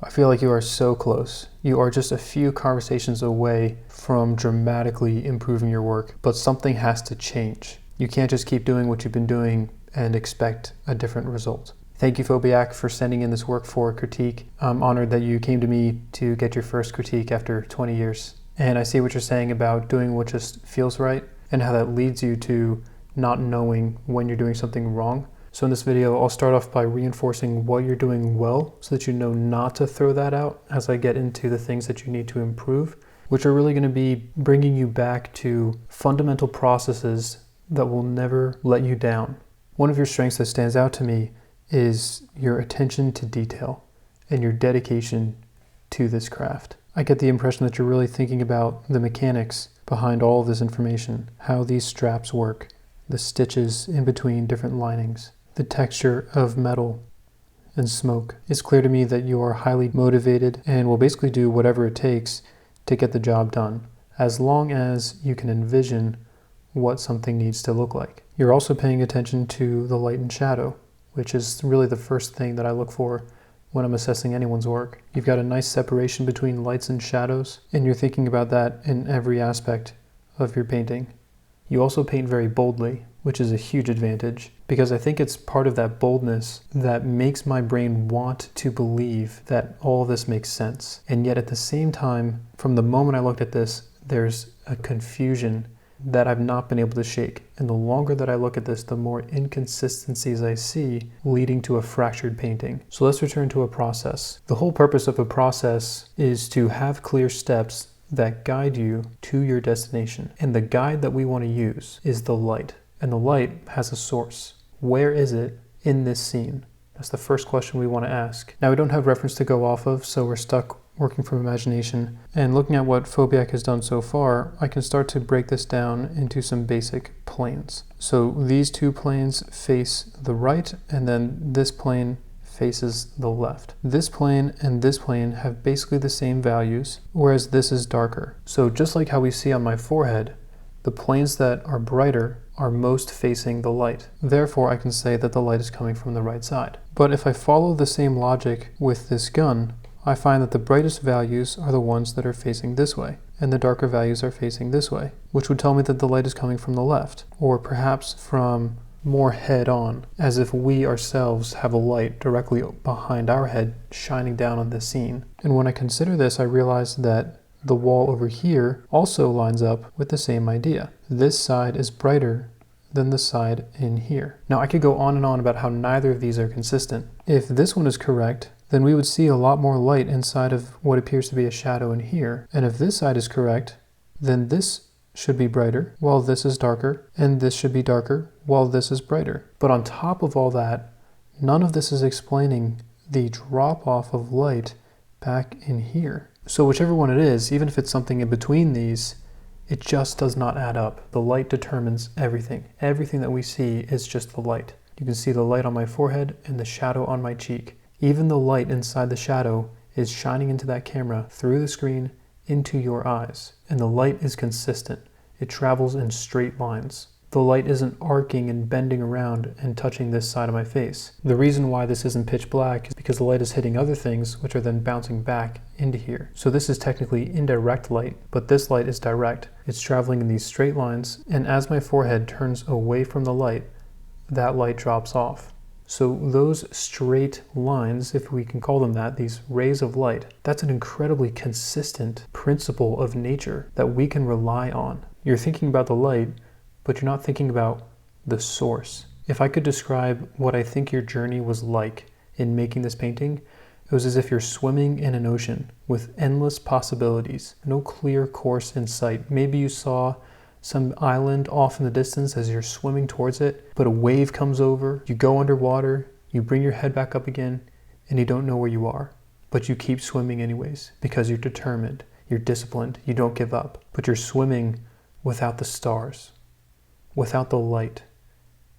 I feel like you are so close. You are just a few conversations away from dramatically improving your work, but something has to change. You can't just keep doing what you've been doing and expect a different result. Thank you, Phobiac, for sending in this work for critique. I'm honored that you came to me to get your first critique after 20 years. And I see what you're saying about doing what just feels right and how that leads you to not knowing when you're doing something wrong. So in this video, I'll start off by reinforcing what you're doing well so that you know not to throw that out as I get into the things that you need to improve, which are really going to be bringing you back to fundamental processes that will never let you down. One of your strengths that stands out to me is your attention to detail and your dedication to this craft. I get the impression that you're really thinking about the mechanics behind all of this information, how these straps work, the stitches in between different linings, the texture of metal and smoke. It's clear to me that you are highly motivated and will basically do whatever it takes to get the job done, as long as you can envision what something needs to look like. You're also paying attention to the light and shadow, which is really the first thing that I look for when I'm assessing anyone's work. You've got a nice separation between lights and shadows, and you're thinking about that in every aspect of your painting. You also paint very boldly, which is a huge advantage, because I think it's part of that boldness that makes my brain want to believe that all of this makes sense. And yet at the same time, from the moment I looked at this, there's a confusion that I've not been able to shake. And the longer that I look at this, the more inconsistencies I see leading to a fractured painting. So let's return to a process. The whole purpose of a process is to have clear steps that guide you to your destination. And the guide that we want to use is the light. And the light has a source. Where is it in this scene? That's the first question we want to ask. Now, we don't have reference to go off of, so we're stuck working from imagination. And looking at what Phobiac has done so far, I can start to break this down into some basic planes. So these two planes face the right, and then this plane faces the left. This plane and this plane have basically the same values, whereas this is darker. So just like how we see on my forehead, the planes that are brighter are most facing the light. Therefore, I can say that the light is coming from the right side. But if I follow the same logic with this gun, I find that the brightest values are the ones that are facing this way, and the darker values are facing this way, which would tell me that the light is coming from the left, or perhaps from more head on, as if we ourselves have a light directly behind our head shining down on this scene. And when I consider this, I realize that the wall over here also lines up with the same idea. This side is brighter than the side in here. Now, I could go on and on about how neither of these are consistent. If this one is correct, then we would see a lot more light inside of what appears to be a shadow in here. And if this side is correct, then this should be brighter while this is darker, and this should be darker while this is brighter. But on top of all that, none of this is explaining the drop off of light back in here. So whichever one it is, even if it's something in between these, it just does not add up. The light determines everything. Everything that we see is just the light. You can see the light on my forehead and the shadow on my cheek. Even the light inside the shadow is shining into that camera through the screen into your eyes. And the light is consistent. It travels in straight lines. The light isn't arcing and bending around and touching this side of my face. The reason why this isn't pitch black is because the light is hitting other things, which are then bouncing back into here. So this is technically indirect light, but this light is direct. It's traveling in these straight lines, and as my forehead turns away from the light, that light drops off. So those straight lines, if we can call them that, these rays of light, that's an incredibly consistent principle of nature that we can rely on. You're thinking about the light, but you're not thinking about the source. If I could describe what I think your journey was like in making this painting, it was as if you're swimming in an ocean with endless possibilities, no clear course in sight. Maybe you saw some island off in the distance as you're swimming towards it, but a wave comes over, you go underwater, you bring your head back up again, and you don't know where you are. But you keep swimming anyways, because you're determined, you're disciplined, you don't give up. But you're swimming without the stars, without the light,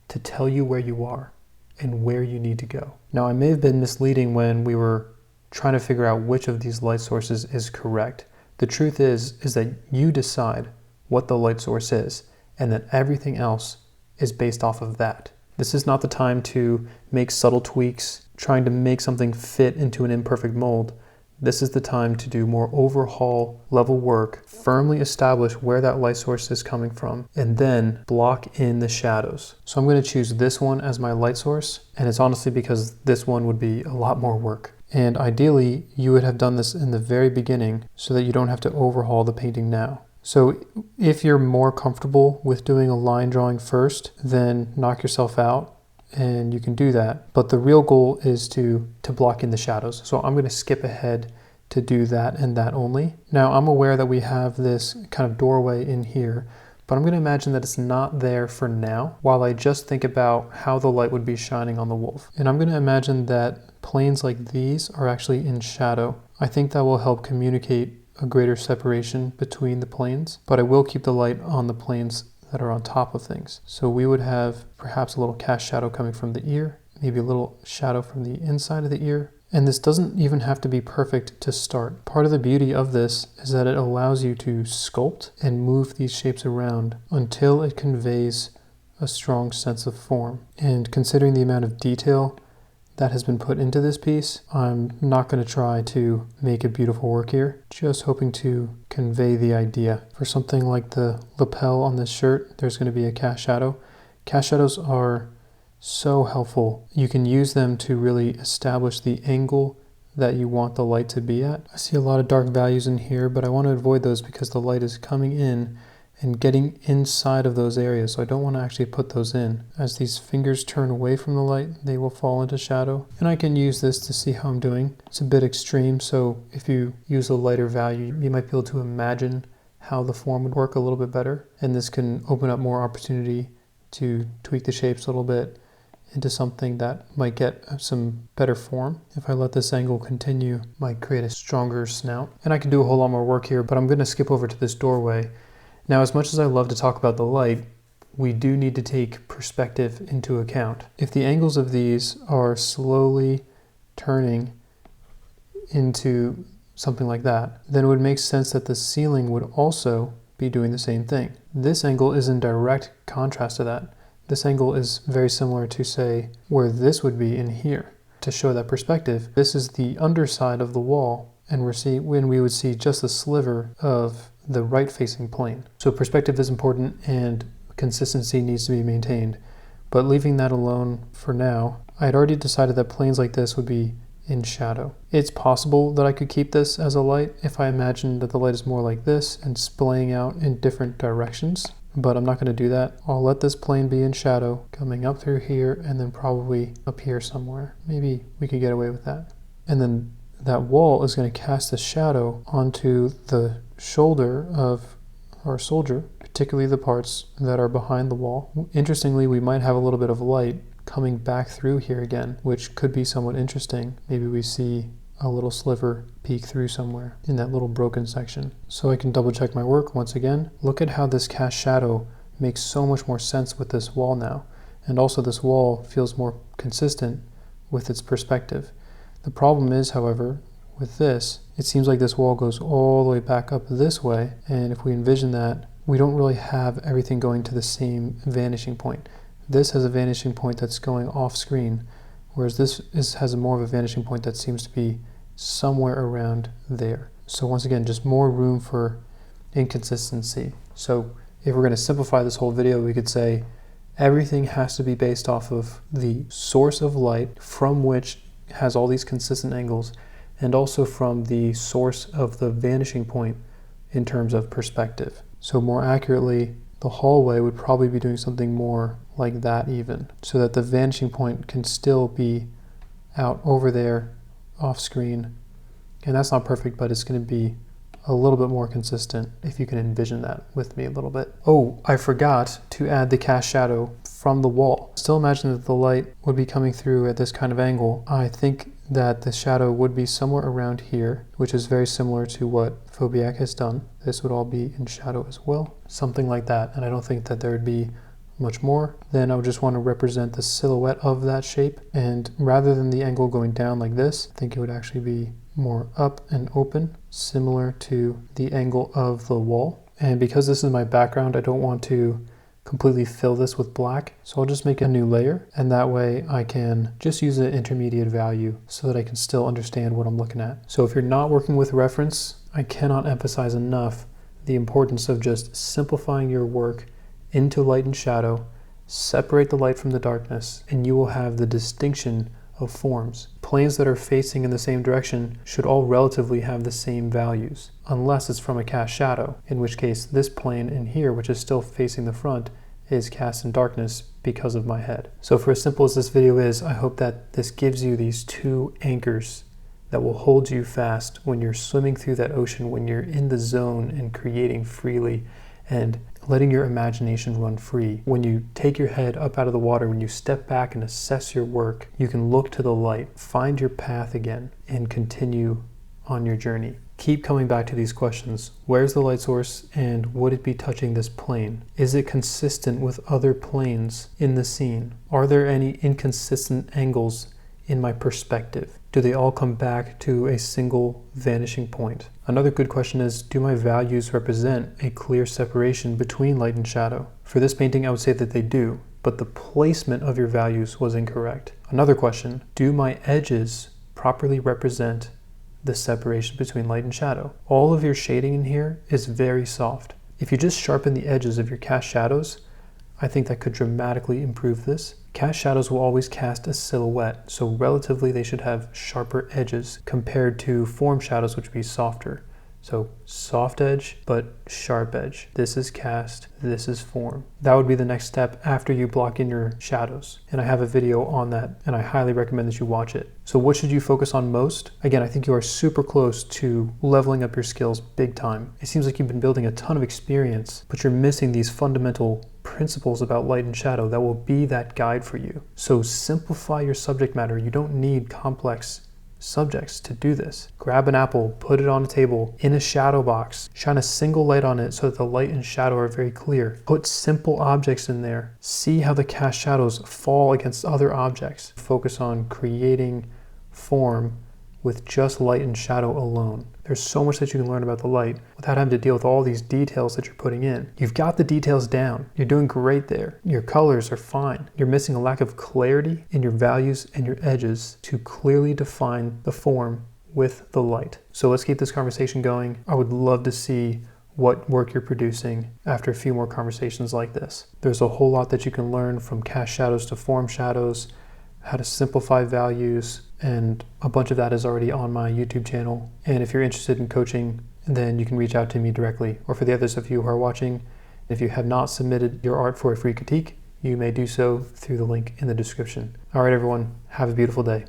to tell you where you are and where you need to go. Now, I may have been misleading when we were trying to figure out which of these light sources is correct. The truth is that you decide what the light source is, and that everything else is based off of that. This is not the time to make subtle tweaks, trying to make something fit into an imperfect mold. this is the time to do more overhaul level work, firmly establish where that light source is coming from, and then block in the shadows. So I'm going to choose this one as my light source, and it's honestly because this one would be a lot more work. And ideally, you would have done this in the very beginning so that you don't have to overhaul the painting now. So if you're more comfortable with doing a line drawing first, then knock yourself out and you can do that. But the real goal is to block in the shadows. So I'm going to skip ahead to do that and that only. Now I'm aware that we have this kind of doorway in here, but I'm going to imagine that it's not there for now while I just think about how the light would be shining on the wolf. And I'm going to imagine that planes like these are actually in shadow. I think that will help communicate a greater separation between the planes, but I will keep the light on the planes that are on top of things. So we would have perhaps a little cast shadow coming from the ear, maybe a little shadow from the inside of the ear. And this doesn't even have to be perfect to start. Part of the beauty of this is that it allows you to sculpt and move these shapes around until it conveys a strong sense of form. And considering the amount of detail that has been put into this piece, I'm not going to try to make a beautiful work here, just hoping to convey the idea. For something like the lapel on this shirt, there's going to be a cast shadow. Cast shadows are so helpful. You can use them to really establish the angle that you want the light to be at. I see a lot of dark values in here, but I want to avoid those because the light is coming in and getting inside of those areas, so I don't want to actually put those in. As these fingers turn away from the light, they will fall into shadow. And I can use this to see how I'm doing. It's a bit extreme, so if you use a lighter value, you might be able to imagine how the form would work a little bit better. And this can open up more opportunity to tweak the shapes a little bit into something that might get some better form. If I let this angle continue, might create a stronger snout. And I can do a whole lot more work here, but I'm going to skip over to this doorway. Now, as much as I love to talk about the light, we do need to take perspective into account. If the angles of these are slowly turning into something like that, then it would make sense that the ceiling would also be doing the same thing. This angle is in direct contrast to that. This angle is very similar to, say, where this would be in here. To show that perspective, this is the underside of the wall, and when we would see just a sliver of the right-facing plane. So perspective is important and consistency needs to be maintained. But leaving that alone for now, I had already decided that planes like this would be in shadow. It's possible that I could keep this as a light if I imagine that the light is more like this and splaying out in different directions, but I'm not going to do that. I'll let this plane be in shadow, coming up through here and then probably up here somewhere. Maybe we could get away with that. And then that wall is going to cast a shadow onto the shoulder of our soldier, particularly the parts that are behind the wall. Interestingly, we might have a little bit of light coming back through here again, which could be somewhat interesting. Maybe we see a little sliver peek through somewhere in that little broken section. So I can double check my work once again. Look at how this cast shadow makes so much more sense with this wall now. And also this wall feels more consistent with its perspective. The problem is, however, with this, it seems like this wall goes all the way back up this way, and if we envision that, we don't really have everything going to the same vanishing point. This has a vanishing point that's going off screen, whereas this has more of a vanishing point that seems to be somewhere around there. So once again, just more room for inconsistency. So if we're going to simplify this whole video, we could say everything has to be based off of the source of light from which has all these consistent angles, and also from the source of the vanishing point in terms of perspective. So more accurately, the hallway would probably be doing something more like that even, so that the vanishing point can still be out over there off screen. And that's not perfect, but it's going to be a little bit more consistent if you can envision that with me a little bit. Oh, I forgot to add the cast shadow from the wall. Still imagine that the light would be coming through at this kind of angle. I think that the shadow would be somewhere around here, which is very similar to what Fobiac has done. This would all be in shadow as well, something like that. And I don't think that there would be much more. Then I would just want to represent the silhouette of that shape. And rather than the angle going down like this, I think it would actually be more up and open, similar to the angle of the wall. And because this is my background, I don't want to completely fill this with black. So I'll just make a new layer, and that way I can just use an intermediate value so that I can still understand what I'm looking at. So if you're not working with reference, I cannot emphasize enough the importance of just simplifying your work into light and shadow, separate the light from the darkness, and you will have the distinction of forms. Planes that are facing in the same direction should all relatively have the same values, unless it's from a cast shadow, in which case this plane in here, which is still facing the front, is cast in darkness because of my head. So for as simple as this video is, I hope that this gives you these two anchors that will hold you fast when you're swimming through that ocean, when you're in the zone and creating freely and letting your imagination run free. When you take your head up out of the water, when you step back and assess your work, you can look to the light, find your path again, and continue on your journey. Keep coming back to these questions. Where's the light source, and would it be touching this plane? Is it consistent with other planes in the scene? Are there any inconsistent angles in my perspective? Do they all come back to a single vanishing point? Another good question is, do my values represent a clear separation between light and shadow? For this painting, I would say that they do, but the placement of your values was incorrect. Another question, do my edges properly represent the separation between light and shadow? All of your shading in here is very soft. If you just sharpen the edges of your cast shadows, I think that could dramatically improve this. Cast shadows will always cast a silhouette, so relatively they should have sharper edges compared to form shadows, which would be softer. So soft edge, but sharp edge. This is cast, this is form. That would be the next step after you block in your shadows. And I have a video on that, and I highly recommend that you watch it. So what should you focus on most? Again, I think you are super close to leveling up your skills big time. It seems like you've been building a ton of experience, but you're missing these fundamental principles about light and shadow that will be that guide for you. So simplify your subject matter. You don't need complex subjects to do this. Grab an apple, put it on a table in a shadow box, shine a single light on it so that the light and shadow are very clear. Put simple objects in there. See how the cast shadows fall against other objects. Focus on creating form with just light and shadow alone. There's so much that you can learn about the light without having to deal with all these details that you're putting in. You've got the details down. You're doing great there. Your colors are fine. You're missing a lack of clarity in your values and your edges to clearly define the form with the light. So let's keep this conversation going. I would love to see what work you're producing after a few more conversations like this. There's a whole lot that you can learn, from cast shadows to form shadows, how to simplify values, and a bunch of that is already on my YouTube channel. And if you're interested in coaching, then you can reach out to me directly. Or for the others of you who are watching, if you have not submitted your art for a free critique, you may do so through the link in the description. All right, everyone, have a beautiful day.